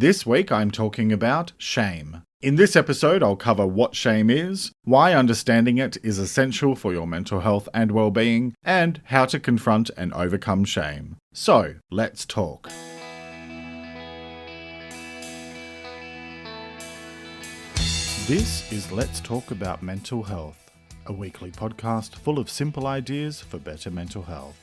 This week I'm talking about shame. In this episode I'll cover what shame is, why understanding it is essential for your mental health and well-being, and how to confront and overcome shame. So, let's talk. This is Let's Talk About Mental Health, a weekly podcast full of simple ideas for better mental health.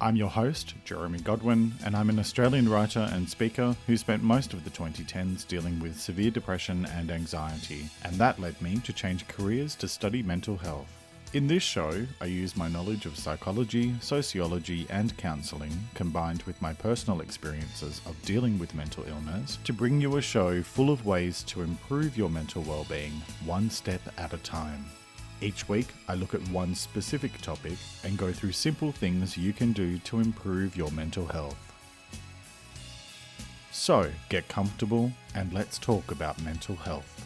I'm your host, Jeremy Godwin, and I'm an Australian writer and speaker who spent most of the 2010s dealing with severe depression and anxiety, and that led me to change careers to study mental health. In this show, I use my knowledge of psychology, sociology, and counselling, combined with my personal experiences of dealing with mental illness, to bring you a show full of ways to improve your mental well-being, one step at a time. Each week, I look at one specific topic and go through simple things you can do to improve your mental health. So, get comfortable and let's talk about mental health,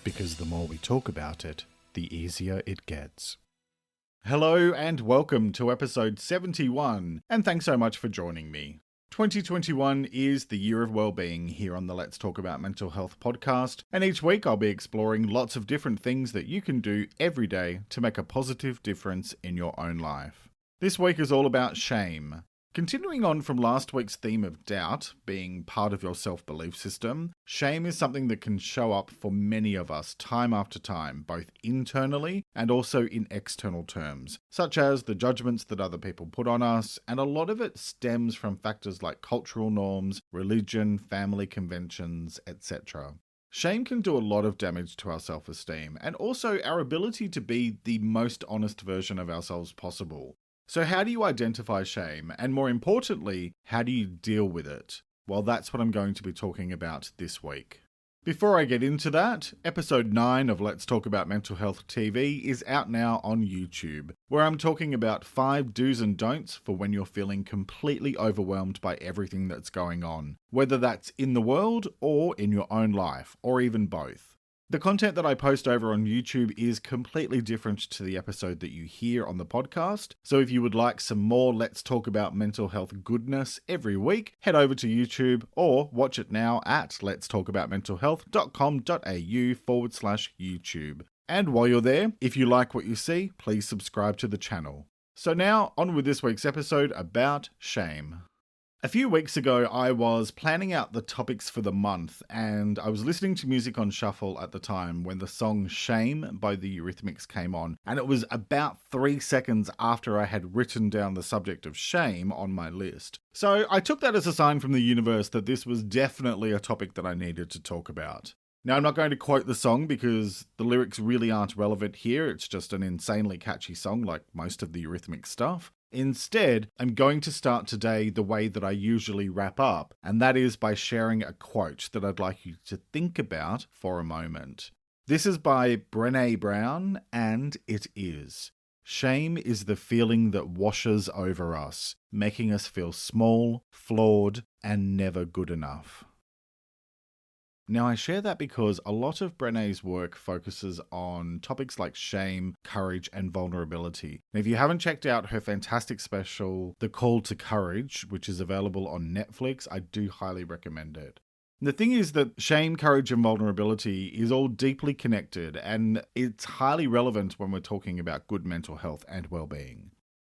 because the more we talk about it, the easier it gets. Hello and welcome to episode 71, and thanks so much for joining me. 2021 is the year of well-being here on the Let's Talk About Mental Health podcast, and each week I'll be exploring lots of different things that you can do every day to make a positive difference in your own life. This week is all about shame. Continuing on from last week's theme of doubt being part of your self-belief system, shame is something that can show up for many of us time after time, both internally and also in external terms, such as the judgments that other people put on us, and a lot of it stems from factors like cultural norms, religion, family conventions, etc. Shame can do a lot of damage to our self-esteem, and also our ability to be the most honest version of ourselves possible. So how do you identify shame? And more importantly, how do you deal with it? Well, that's what I'm going to be talking about this week. Before I get into that, episode 9 of Let's Talk About Mental Health TV is out now on YouTube, where I'm talking about 5 do's and don'ts for when you're feeling completely overwhelmed by everything that's going on, whether that's in the world or in your own life, or even both. The content that I post over on YouTube is completely different to the episode that you hear on the podcast, so if you would like some more Let's Talk About Mental Health goodness every week, head over to YouTube or watch it now at letstalkaboutmentalhealth.com.au/YouTube. And while you're there, if you like what you see, please subscribe to the channel. So now, on with this week's episode about shame. A few weeks ago, I was planning out the topics for the month, and I was listening to music on shuffle at the time when the song Shame by the Eurythmics came on, and it was about 3 seconds after I had written down the subject of shame on my list. So I took that as a sign from the universe that this was definitely a topic that I needed to talk about. Now, I'm not going to quote the song because the lyrics really aren't relevant here. It's just an insanely catchy song like most of the Eurythmics stuff. Instead, I'm going to start today the way that I usually wrap up, and that is by sharing a quote that I'd like you to think about for a moment. This is by Brené Brown, and it is: shame is the feeling that washes over us, making us feel small, flawed, and never good enough. Now, I share that because a lot of Brené's work focuses on topics like shame, courage, and vulnerability. And if you haven't checked out her fantastic special, The Call to Courage, which is available on Netflix, I do highly recommend it. The thing is that shame, courage, and vulnerability is all deeply connected, and it's highly relevant when we're talking about good mental health and well-being.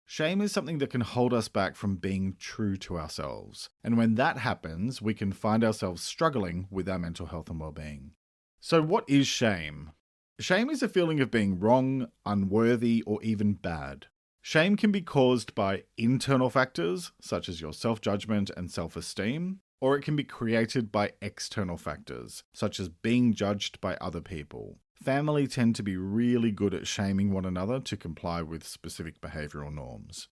Shame is something that can hold us back from being true to ourselves, and when that happens, we can find ourselves struggling with our mental health and well-being. So what is shame? Shame is a feeling of being wrong, unworthy, or even bad. Shame can be caused by internal factors, such as your self-judgment and self-esteem, or it can be created by external factors, such as being judged by other people. Family tend to be really good at shaming one another to comply with specific behavioural norms.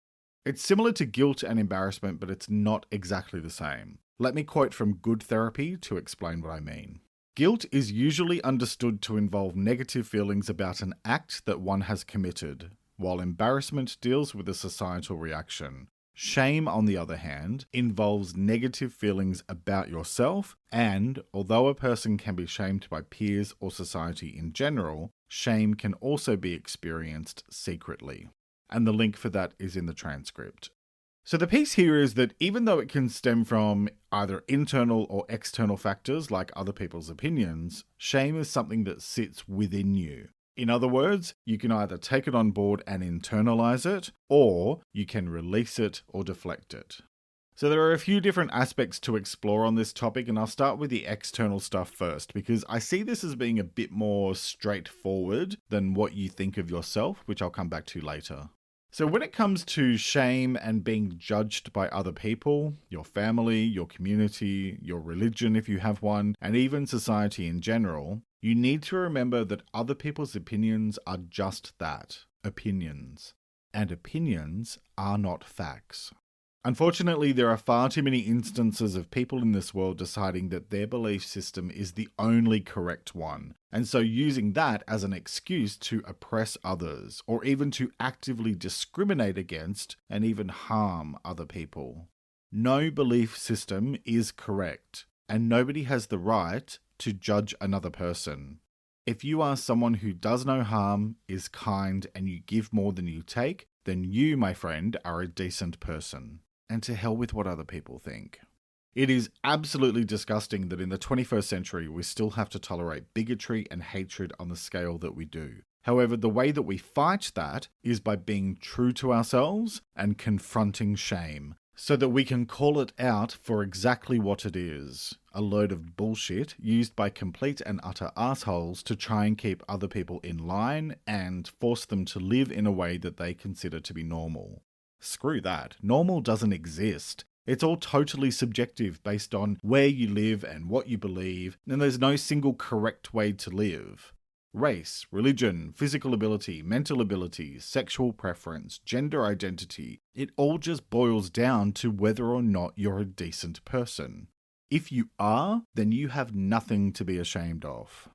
It's similar to guilt and embarrassment, but it's not exactly the same. Let me quote from Good Therapy to explain what I mean. Guilt is usually understood to involve negative feelings about an act that one has committed, while embarrassment deals with a societal reaction. Shame, on the other hand, involves negative feelings about yourself, and although a person can be shamed by peers or society in general, shame can also be experienced secretly. And the link for that is in the transcript. So the piece here is that even though it can stem from either internal or external factors like other people's opinions, shame is something that sits within you. In other words, you can either take it on board and internalize it, or you can release it or deflect it. So there are a few different aspects to explore on this topic, and I'll start with the external stuff first, because I see this as being a bit more straightforward than what you think of yourself, which I'll come back to later. So when it comes to shame and being judged by other people, your family, your community, your religion if you have one, and even society in general, you need to remember that other people's opinions are just that, opinions. And opinions are not facts. Unfortunately, there are far too many instances of people in this world deciding that their belief system is the only correct one, and so using that as an excuse to oppress others, or even to actively discriminate against and even harm other people. No belief system is correct, and nobody has the right to judge another person. If you are someone who does no harm, is kind, and you give more than you take, then you, my friend, are a decent person. And to hell with what other people think. It is absolutely disgusting that in the 21st century we still have to tolerate bigotry and hatred on the scale that we do. However, the way that we fight that is by being true to ourselves and confronting shame, so that we can call it out for exactly what it is, a load of bullshit used by complete and utter assholes to try and keep other people in line and force them to live in a way that they consider to be normal. Screw that. Normal doesn't exist. It's all totally subjective based on where you live and what you believe, and there's no single correct way to live. Race, religion, physical ability, mental abilities, sexual preference, gender identity, it all just boils down to whether or not you're a decent person. If you are, then you have nothing to be ashamed of.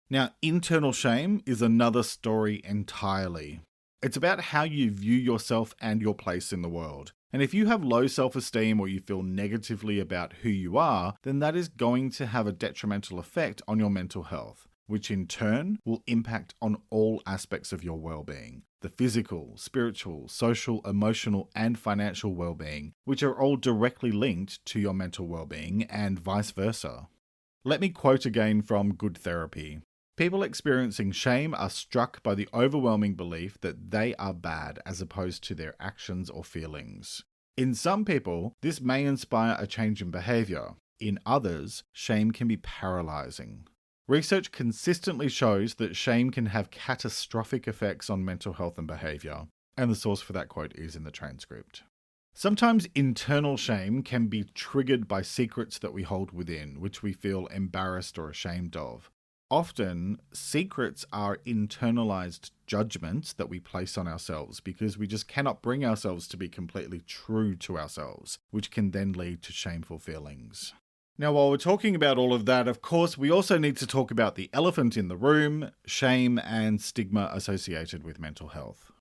Now, internal shame is another story entirely. It's about how you view yourself and your place in the world. And if you have low self-esteem or you feel negatively about who you are, then that is going to have a detrimental effect on your mental health, which in turn will impact on all aspects of your well-being. The physical, spiritual, social, emotional, and financial well-being, which are all directly linked to your mental well-being and vice versa. Let me quote again from Good Therapy. People experiencing shame are struck by the overwhelming belief that they are bad as opposed to their actions or feelings. In some people, this may inspire a change in behavior. In others, shame can be paralyzing. Research consistently shows that shame can have catastrophic effects on mental health and behavior, and the source for that quote is in the transcript. Sometimes internal shame can be triggered by secrets that we hold within, which we feel embarrassed or ashamed of. Often, secrets are internalized judgments that we place on ourselves because we just cannot bring ourselves to be completely true to ourselves, which can then lead to shameful feelings. Now, while we're talking about all of that, of course, we also need to talk about the elephant in the room, shame and stigma associated with mental health.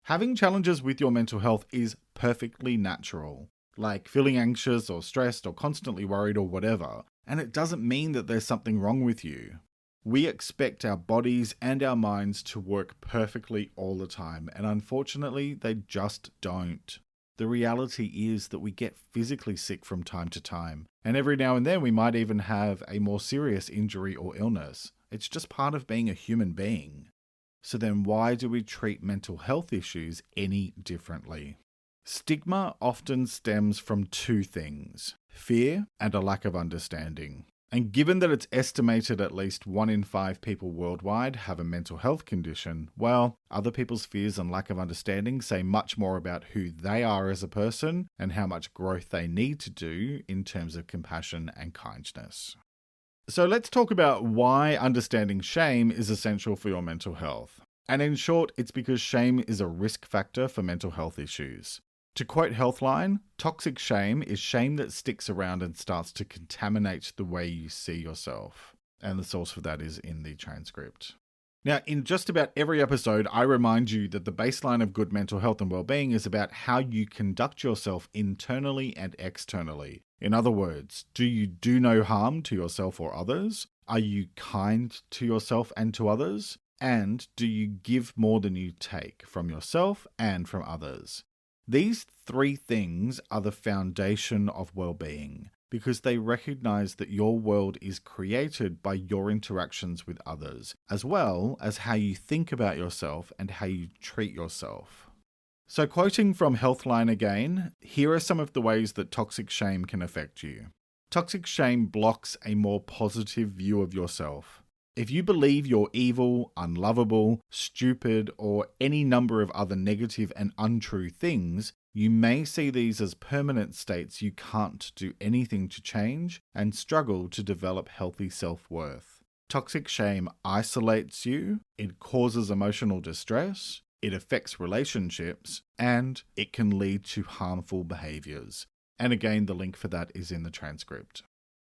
Having challenges with your mental health is perfectly natural, like feeling anxious or stressed or constantly worried or whatever, and it doesn't mean that there's something wrong with you. We expect our bodies and our minds to work perfectly all the time, and unfortunately, they just don't. The reality is that we get physically sick from time to time, and every now and then we might even have a more serious injury or illness. It's just part of being a human being. So then why do we treat mental health issues any differently? Stigma often stems from two things: fear and a lack of understanding. And given that it's estimated at least 1 in 5 people worldwide have a mental health condition, well, other people's fears and lack of understanding say much more about who they are as a person and how much growth they need to do in terms of compassion and kindness. So let's talk about why understanding shame is essential for your mental health. And in short, it's because shame is a risk factor for mental health issues. To quote Healthline, toxic shame is shame that sticks around and starts to contaminate the way you see yourself. And the source for that is in the transcript. Now, in just about every episode, I remind you that the baseline of good mental health and well-being is about how you conduct yourself internally and externally. In other words, do you do no harm to yourself or others? Are you kind to yourself and to others? And do you give more than you take from yourself and from others? These three things are the foundation of well-being because they recognize that your world is created by your interactions with others, as well as how you think about yourself and how you treat yourself. So quoting from Healthline again, here are some of the ways that toxic shame can affect you. Toxic shame blocks a more positive view of yourself. If you believe you're evil, unlovable, stupid, or any number of other negative and untrue things, you may see these as permanent states you can't do anything to change and struggle to develop healthy self-worth. Toxic shame isolates you, it causes emotional distress, it affects relationships, and it can lead to harmful behaviors. And again, the link for that is in the transcript.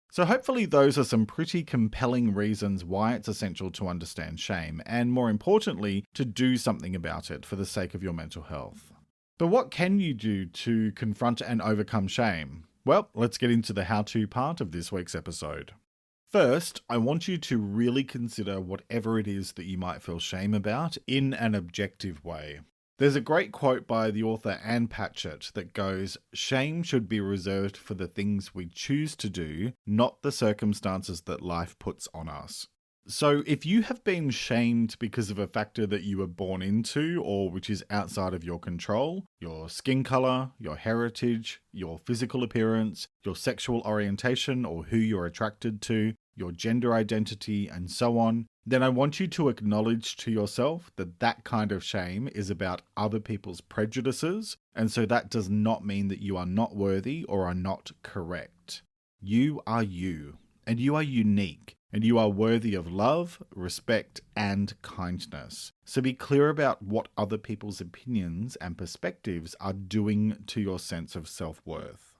So hopefully those are some pretty compelling reasons why it's essential to understand shame, and more importantly, to do something about it for the sake of your mental health. But what can you do to confront and overcome shame? Well, let's get into the how-to part of this week's episode. First, I want you to really consider whatever it is that you might feel shame about in an objective way. There's a great quote by the author Anne Patchett that goes, "Shame should be reserved for the things we choose to do, not the circumstances that life puts on us." So if you have been shamed because of a factor that you were born into or which is outside of your control, your skin color, your heritage, your physical appearance, your sexual orientation or who you're attracted to, your gender identity, and so on, then I want you to acknowledge to yourself that that kind of shame is about other people's prejudices, and so that does not mean that you are not worthy or are not correct. You are you, and you are unique. And you are worthy of love, respect, and kindness. So be clear about what other people's opinions and perspectives are doing to your sense of self-worth.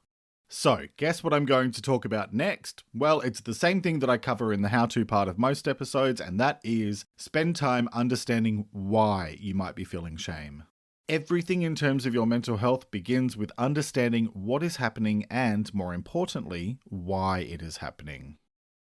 So, guess what I'm going to talk about next? Well, it's the same thing that I cover in the how-to part of most episodes, and that is spend time understanding why you might be feeling shame. Everything in terms of your mental health begins with understanding what is happening and, more importantly, why it is happening.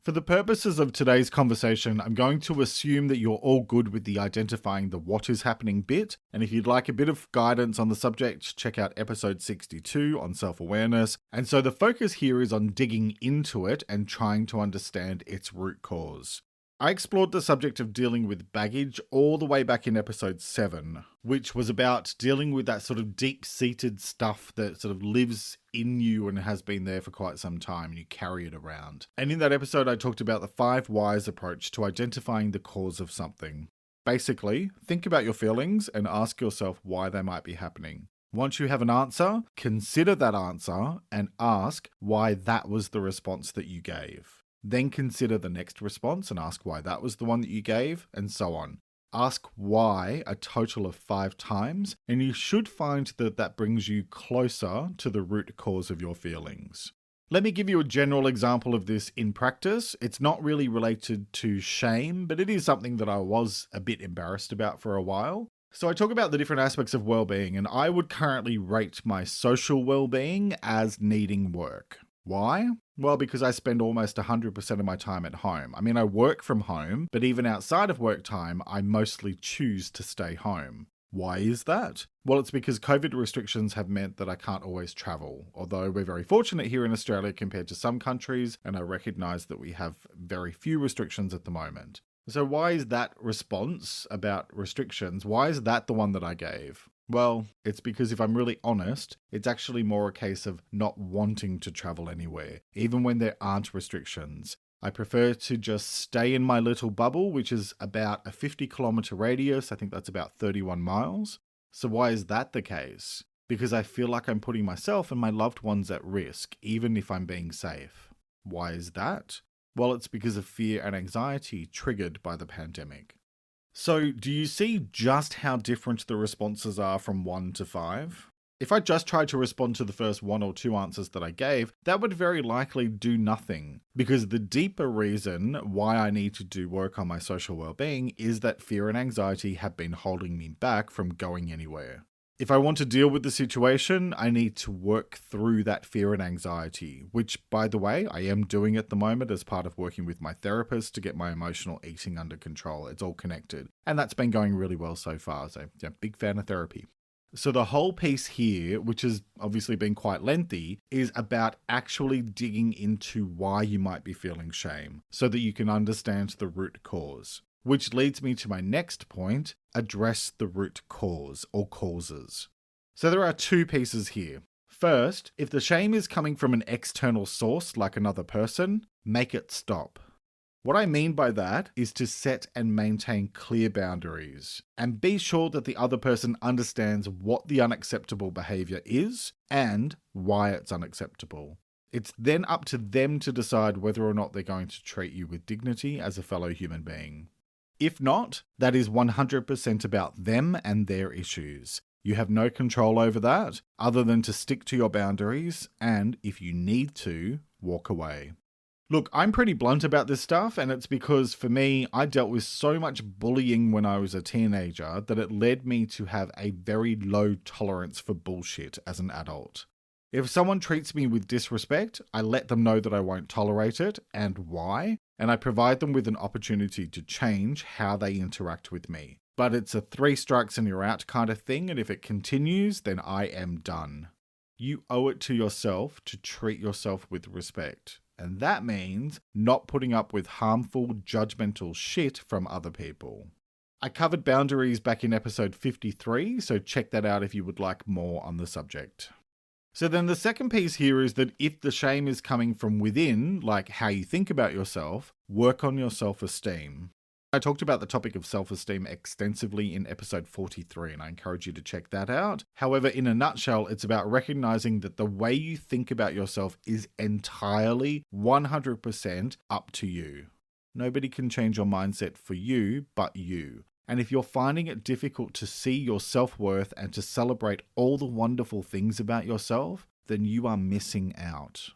For the purposes of today's conversation, I'm going to assume that you're all good with the identifying the what is happening bit, and if you'd like a bit of guidance on the subject, check out episode 62 on self-awareness. And so the focus here is on digging into it and trying to understand its root cause. I explored the subject of dealing with baggage all the way back in episode 7, which was about dealing with that sort of deep-seated stuff that sort of lives in you and has been there for quite some time and you carry it around. And in that episode, I talked about the 5 whys approach to identifying the cause of something. Basically, think about your feelings and ask yourself why they might be happening. Once you have an answer, consider that answer and ask why that was the response that you gave. Then consider the next response and ask why that was the one that you gave, and so on. Ask why a total of 5 times, and you should find that that brings you closer to the root cause of your feelings. Let me give you a general example of this in practice. It's not really related to shame, but it is something that I was a bit embarrassed about for a while. So I talk about the different aspects of well-being, and I would currently rate my social well-being as needing work. Why? Well, because I spend almost 100% of my time at home. I mean, I work from home, but even outside of work time, I mostly choose to stay home. Why is that? Well, it's because COVID restrictions have meant that I can't always travel, although we're very fortunate here in Australia compared to some countries, and I recognise that we have very few restrictions at the moment. So why is that response about restrictions, why is that the one that I gave? Well, it's because if I'm really honest, it's actually more a case of not wanting to travel anywhere, even when there aren't restrictions. I prefer to just stay in my little bubble, which is about a 50-kilometre radius. I think that's about 31 miles. So why is that the case? Because I feel like I'm putting myself and my loved ones at risk, even if I'm being safe. Why is that? Well, it's because of fear and anxiety triggered by the pandemic. So, do you see just how different the responses are from 1 to 5? If I just tried to respond to the first 1 or 2 answers that I gave, that would very likely do nothing, because the deeper reason why I need to do work on my social well-being is that fear and anxiety have been holding me back from going anywhere. If I want to deal with the situation, I need to work through that fear and anxiety, which, by the way, I am doing at the moment as part of working with my therapist to get my emotional eating under control. It's all connected. And that's been going really well so far, so yeah, big fan of therapy. So the whole piece here, which has obviously been quite lengthy, is about actually digging into why you might be feeling shame so that you can understand the root cause. Which leads me to my next point, address the root cause or causes. So there are two pieces here. First, if the shame is coming from an external source like another person, make it stop. What I mean by that is to set and maintain clear boundaries and be sure that the other person understands what the unacceptable behavior is and why it's unacceptable. It's then up to them to decide whether or not they're going to treat you with dignity as a fellow human being. If not, that is 100% about them and their issues. You have no control over that other than to stick to your boundaries and, if you need to, walk away. Look, I'm pretty blunt about this stuff, and it's because for me, I dealt with so much bullying when I was a teenager that it led me to have a very low tolerance for bullshit as an adult. If someone treats me with disrespect, I let them know that I won't tolerate it and why, and I provide them with an opportunity to change how they interact with me. But it's a 3 strikes and you're out kind of thing, and if it continues, then I am done. You owe it to yourself to treat yourself with respect. And that means not putting up with harmful, judgmental shit from other people. I covered boundaries back in episode 53, so check that out if you would like more on the subject. So then the second piece here is that if the shame is coming from within, like how you think about yourself, work on your self-esteem. I talked about the topic of self-esteem extensively in episode 43, and I encourage you to check that out. However, in a nutshell, it's about recognizing that the way you think about yourself is entirely 100% up to you. Nobody can change your mindset for you but you. And if you're finding it difficult to see your self-worth and to celebrate all the wonderful things about yourself, then you are missing out.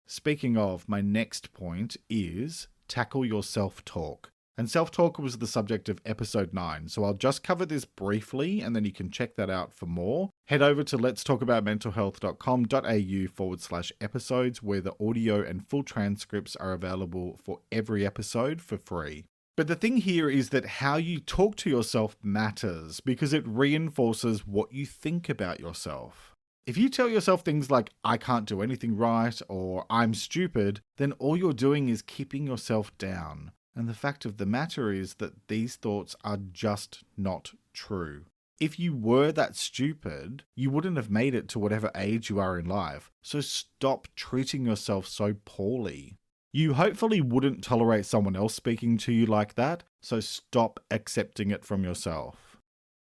Speaking of, my next point is tackle your self-talk. And self-talk was the subject of episode 9, so I'll just cover this briefly and then you can check that out for more. Head over to letstalkaboutmentalhealth.com.au/episodes where the audio and full transcripts are available for every episode for free. But the thing here is that how you talk to yourself matters because it reinforces what you think about yourself. If you tell yourself things like, I can't do anything right, or I'm stupid, then all you're doing is keeping yourself down. And the fact of the matter is that these thoughts are just not true. If you were that stupid, you wouldn't have made it to whatever age you are in life. So stop treating yourself so poorly. You hopefully wouldn't tolerate someone else speaking to you like that, so stop accepting it from yourself.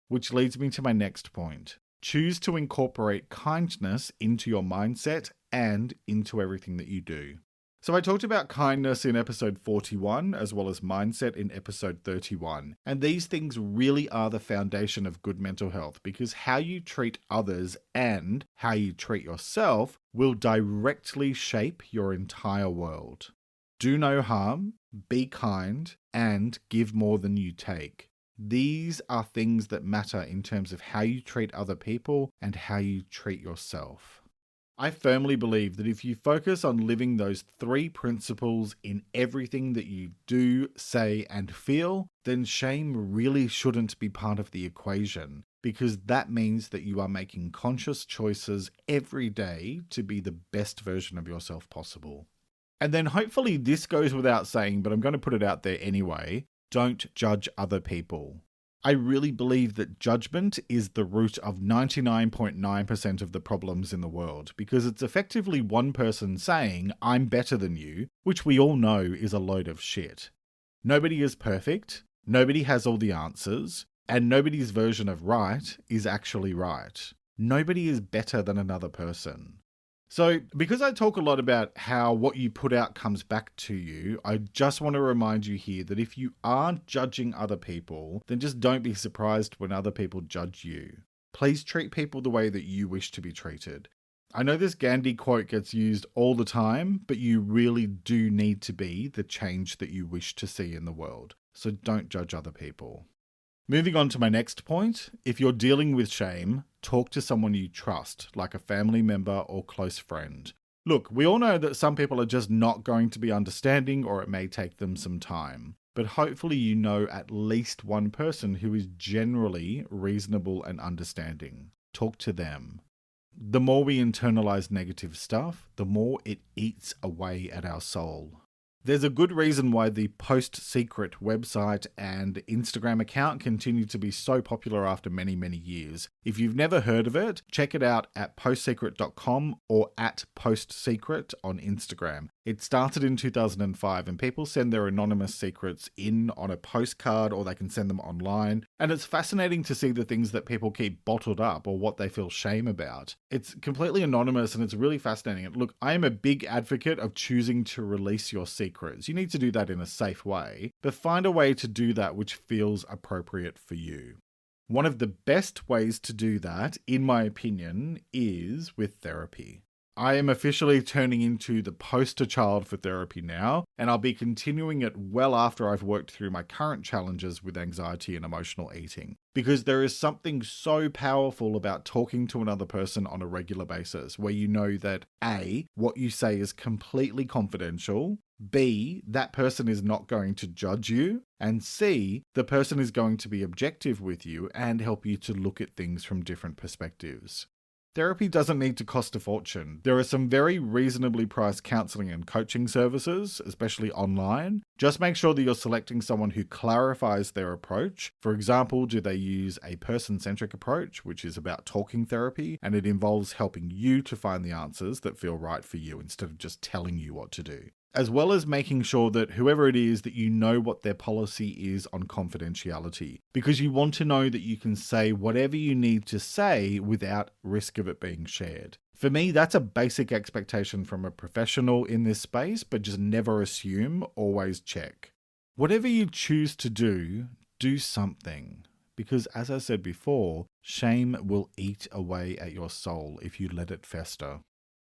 Which leads me to my next point. Choose to incorporate kindness into your mindset and into everything that you do. So I talked about kindness in episode 41 as well as mindset in episode 31. And these things really are the foundation of good mental health because how you treat others and how you treat yourself will directly shape your entire world. Do no harm, be kind, and give more than you take. These are things that matter in terms of how you treat other people and how you treat yourself. I firmly believe that if you focus on living those 3 principles in everything that you do, say, and feel, then shame really shouldn't be part of the equation, because that means that you are making conscious choices every day to be the best version of yourself possible. And then hopefully this goes without saying, but I'm going to put it out there anyway, don't judge other people. I really believe that judgment is the root of 99.9% of the problems in the world because it's effectively one person saying, I'm better than you, which we all know is a load of shit. Nobody is perfect, nobody has all the answers, and nobody's version of right is actually right. Nobody is better than another person. So, because I talk a lot about how what you put out comes back to you, I just want to remind you here that if you aren't judging other people, then just don't be surprised when other people judge you. Please treat people the way that you wish to be treated. I know this Gandhi quote gets used all the time, but you really do need to be the change that you wish to see in the world. So don't judge other people. Moving on to my next point, if you're dealing with shame, talk to someone you trust, like a family member or close friend. Look, we all know that some people are just not going to be understanding or it may take them some time. But hopefully you know at least one person who is generally reasonable and understanding. talk to them. The more we internalize negative stuff, the more it eats away at our soul. There's a good reason why the Post Secret website and Instagram account continue to be so popular after many, many years. If you've never heard of it, check it out at postsecret.com or at postsecret on Instagram. It started in 2005 and people send their anonymous secrets in on a postcard or they can send them online. And it's fascinating to see the things that people keep bottled up or what they feel shame about. It's completely anonymous and it's really fascinating. And look, I am a big advocate of choosing to release your secrets. You need to do that in a safe way, but find a way to do that which feels appropriate for you. One of the best ways to do that, in my opinion, is with therapy. I am officially turning into the poster child for therapy now, and I'll be continuing it well after I've worked through my current challenges with anxiety and emotional eating. Because there is something so powerful about talking to another person on a regular basis, where you know that A, what you say is completely confidential, B, that person is not going to judge you, and C, the person is going to be objective with you and help you to look at things from different perspectives. Therapy doesn't need to cost a fortune. There are some very reasonably priced counseling and coaching services, especially online. Just make sure that you're selecting someone who clarifies their approach. For example, do they use a person-centric approach, which is about talking therapy, and it involves helping you to find the answers that feel right for you instead of just telling you what to do. As well as making sure that whoever it is, that you know what their policy is on confidentiality, because you want to know that you can say whatever you need to say without risk of it being shared. For me, that's a basic expectation from a professional in this space, but just never assume, always check. Whatever you choose to do, do something. Because as I said before, shame will eat away at your soul if you let it fester.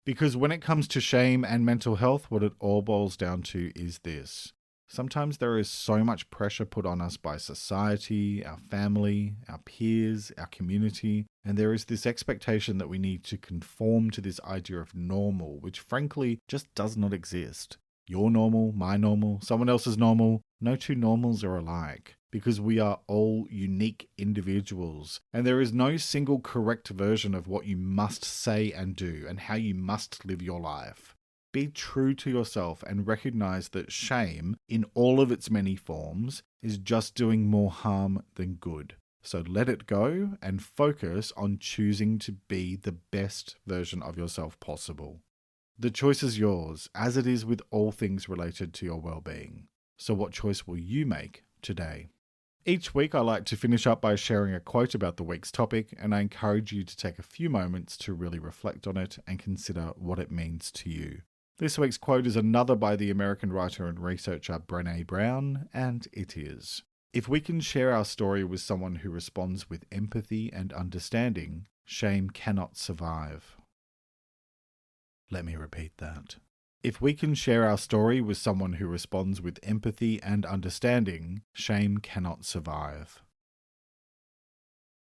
Because when it comes to shame and mental health, what it all boils down to is this. Sometimes there is so much pressure put on us by society, our family, our peers, our community, and there is this expectation that we need to conform to this idea of normal, which frankly just does not exist. Your normal, my normal, someone else's normal, no two normals are alike. Because we are all unique individuals, and there is no single correct version of what you must say and do and how you must live your life. Be true to yourself and recognize that shame, in all of its many forms, is just doing more harm than good. So let it go and focus on choosing to be the best version of yourself possible. The choice is yours, as it is with all things related to your well-being. So what choice will you make today? Each week I like to finish up by sharing a quote about the week's topic, and I encourage you to take a few moments to really reflect on it and consider what it means to you. This week's quote is another by the American writer and researcher Brené Brown, and it is, "If we can share our story with someone who responds with empathy and understanding, shame cannot survive." Let me repeat that. If we can share our story with someone who responds with empathy and understanding, shame cannot survive.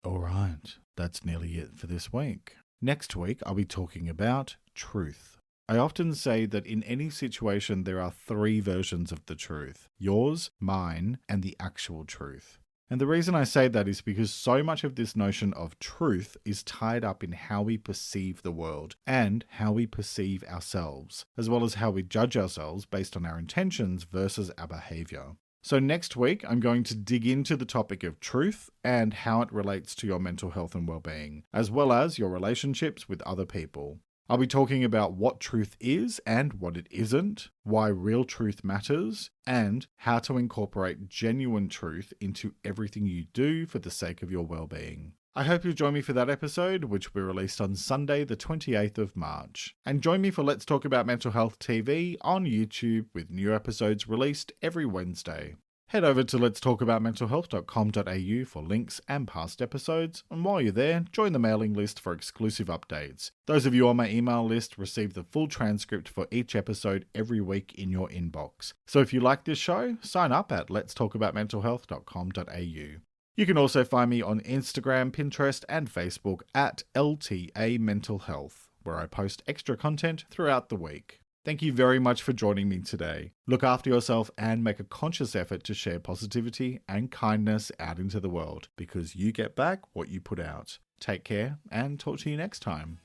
Alright, that's nearly it for this week. Next week, I'll be talking about truth. I often say that in any situation there are three versions of the truth: yours, mine, and the actual truth. And the reason I say that is because so much of this notion of truth is tied up in how we perceive the world and how we perceive ourselves, as well as how we judge ourselves based on our intentions versus our behavior. So next week, I'm going to dig into the topic of truth and how it relates to your mental health and well-being, as well as your relationships with other people. I'll be talking about what truth is and what it isn't, why real truth matters, and how to incorporate genuine truth into everything you do for the sake of your well-being. I hope you'll join me for that episode, which will be released on Sunday, the 28th of March. And join me for Let's Talk About Mental Health TV on YouTube, with new episodes released every Wednesday. Head over to letstalkaboutmentalhealth.com.au for links and past episodes, and while you're there, join the mailing list for exclusive updates. Those of you on my email list receive the full transcript for each episode every week in your inbox. So if you like this show, sign up at letstalkaboutmentalhealth.com.au. You can also find me on Instagram, Pinterest, and Facebook at LTA Mental Health, where I post extra content throughout the week. Thank you very much for joining me today. Look after yourself and make a conscious effort to share positivity and kindness out into the world, because you get back what you put out. Take care and talk to you next time.